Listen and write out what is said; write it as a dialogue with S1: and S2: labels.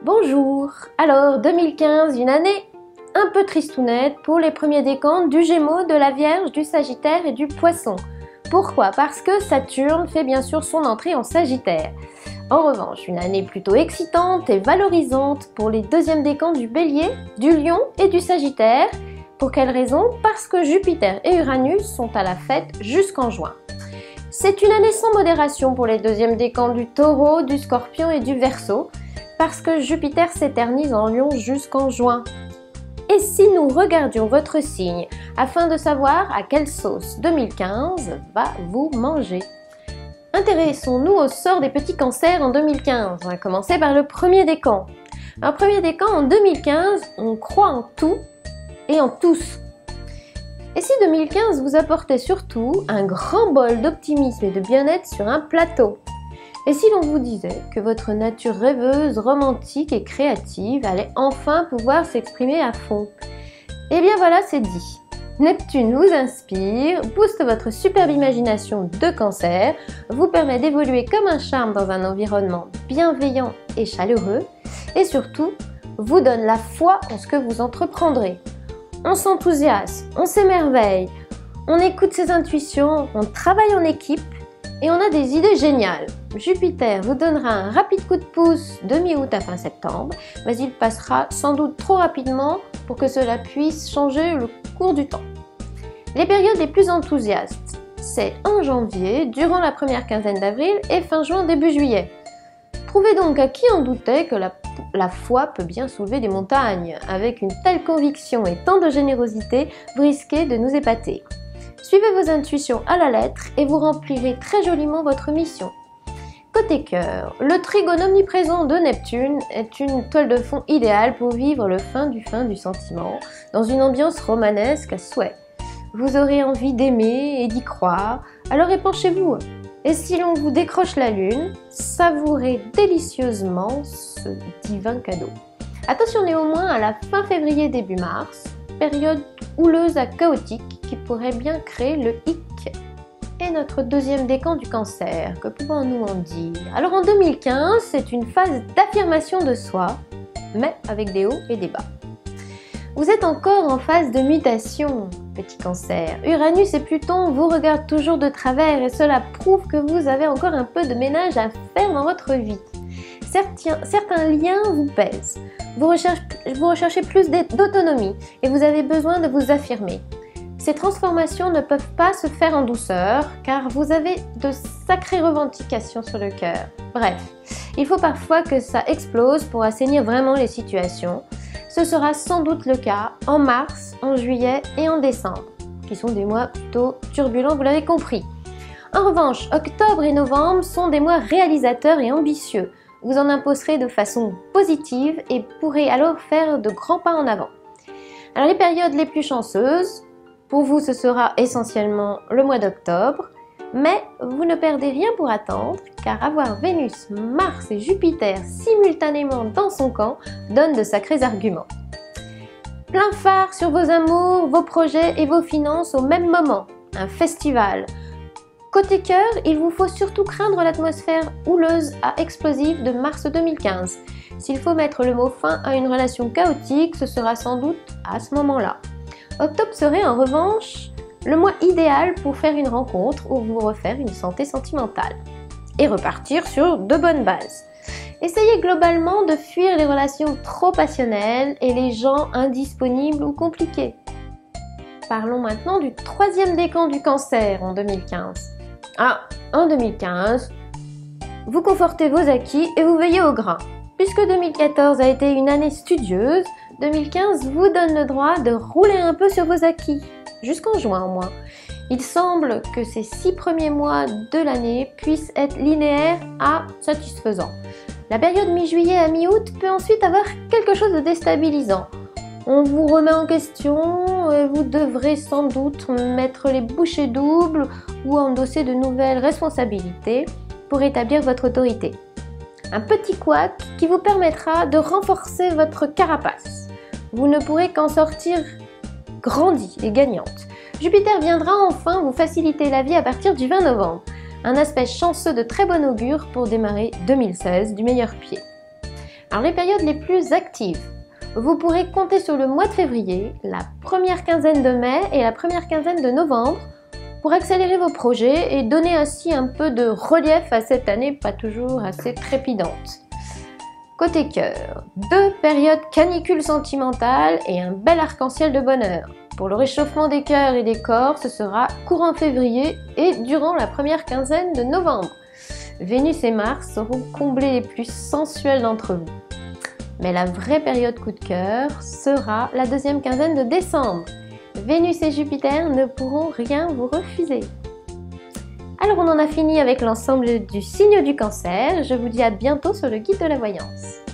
S1: Bonjour. Alors 2015, une année un peu tristounette pour les premiers décans du Gémeaux, de la Vierge, du Sagittaire et du Poisson. Pourquoi? Parce que Saturne fait bien sûr son entrée en Sagittaire. En revanche, une année plutôt excitante et valorisante pour les deuxièmes décans du Bélier, du Lion et du Sagittaire. Pour quelle raison? Parce que Jupiter et Uranus sont à la fête jusqu'en juin. C'est une année sans modération pour les deuxièmes décans du Taureau, du Scorpion et du Verseau, parce que Jupiter s'éternise en Lion jusqu'en juin. Et si nous regardions votre signe afin de savoir à quelle sauce 2015 va vous manger? Intéressons-nous au sort des petits cancers en 2015. On va commencer par le premier décan. Alors, premier décan en 2015, on croit en tout et en tous. Et si 2015 vous apportait surtout un grand bol d'optimisme et de bien-être sur un plateau? Et si l'on vous disait que votre nature rêveuse, romantique et créative allait enfin pouvoir s'exprimer à fond? Eh bien voilà, c'est dit. Neptune vous inspire, booste votre superbe imagination de cancer, vous permet d'évoluer comme un charme dans un environnement bienveillant et chaleureux, et surtout, vous donne la foi en ce que vous entreprendrez. On s'enthousiasme, on s'émerveille, on écoute ses intuitions, on travaille en équipe et on a des idées géniales. Jupiter vous donnera un rapide coup de pouce de mi-août à fin septembre, mais il passera sans doute trop rapidement pour que cela puisse changer le cours du temps. Les périodes les plus enthousiastes, c'est en janvier, durant la première quinzaine d'avril et fin juin, début juillet. Prouvez donc à qui en doutait que la foi peut bien soulever des montagnes. Avec une telle conviction et tant de générosité, vous risquez de nous épater. Suivez vos intuitions à la lettre et vous remplirez très joliment votre mission. Côté cœur, le trigone omniprésent de Neptune est une toile de fond idéale pour vivre le fin du sentiment dans une ambiance romanesque à souhait. Vous aurez envie d'aimer et d'y croire, alors épanchez-vous. Et si l'on vous décroche la lune, savourez délicieusement ce divin cadeau. Attention néanmoins à la fin février début mars, période houleuse à chaotique qui pourrait bien créer le hic. Et notre deuxième décan du cancer, que pouvons-nous en dire? Alors en 2015, c'est une phase d'affirmation de soi, mais avec des hauts et des bas. Vous êtes encore en phase de mutation, petit cancer. Uranus et Pluton vous regardent toujours de travers et cela prouve que vous avez encore un peu de ménage à faire dans votre vie. Certains liens vous pèsent. Vous recherchez plus d'autonomie et vous avez besoin de vous affirmer. Ces transformations ne peuvent pas se faire en douceur car vous avez de sacrées revendications sur le cœur. Bref, il faut parfois que ça explose pour assainir vraiment les situations. Ce sera sans doute le cas en mars, en juillet et en décembre, qui sont des mois plutôt turbulents, vous l'avez compris. En revanche, octobre et novembre sont des mois réalisateurs et ambitieux. Vous en imposerez de façon positive et pourrez alors faire de grands pas en avant. Alors les périodes les plus chanceuses, pour vous ce sera essentiellement le mois d'octobre, mais vous ne perdez rien pour attendre, car avoir Vénus, Mars et Jupiter simultanément dans son camp donne de sacrés arguments. Plein phare sur vos amours, vos projets et vos finances au même moment, un festival. Côté cœur, il vous faut surtout craindre l'atmosphère houleuse à explosive de mars 2015. S'il faut mettre le mot fin à une relation chaotique, ce sera sans doute à ce moment-là. Octobre serait en revanche le mois idéal pour faire une rencontre ou vous refaire une santé sentimentale et repartir sur de bonnes bases. Essayez globalement de fuir les relations trop passionnelles et les gens indisponibles ou compliqués. Parlons maintenant du troisième décan du cancer en 2015. En 2015, vous confortez vos acquis et vous veillez au grain. Puisque 2014 a été une année studieuse, 2015 vous donne le droit de rouler un peu sur vos acquis, jusqu'en juin au moins. Il semble que ces 6 premiers mois de l'année puissent être linéaires à satisfaisants. La période mi-juillet à mi-août peut ensuite avoir quelque chose de déstabilisant. On vous remet en question et vous devrez sans doute mettre les bouchées doubles ou endosser de nouvelles responsabilités pour établir votre autorité. Un petit couac qui vous permettra de renforcer votre carapace. Vous ne pourrez qu'en sortir grandie et gagnante. Jupiter viendra enfin vous faciliter la vie à partir du 20 novembre. Un aspect chanceux de très bon augure pour démarrer 2016 du meilleur pied. Alors les périodes les plus actives. Vous pourrez compter sur le mois de février, la première quinzaine de mai et la première quinzaine de novembre pour accélérer vos projets et donner ainsi un peu de relief à cette année pas toujours assez trépidante. Côté cœur, 2 périodes canicules sentimentales et un bel arc-en-ciel de bonheur. Pour le réchauffement des cœurs et des corps, ce sera courant février et durant la première quinzaine de novembre. Vénus et Mars sauront combler les plus sensuels d'entre vous. Mais la vraie période coup de cœur sera la deuxième quinzaine de décembre. Vénus et Jupiter ne pourront rien vous refuser. Alors on en a fini avec l'ensemble du signe du Cancer. Je vous dis à bientôt sur le guide de la voyance.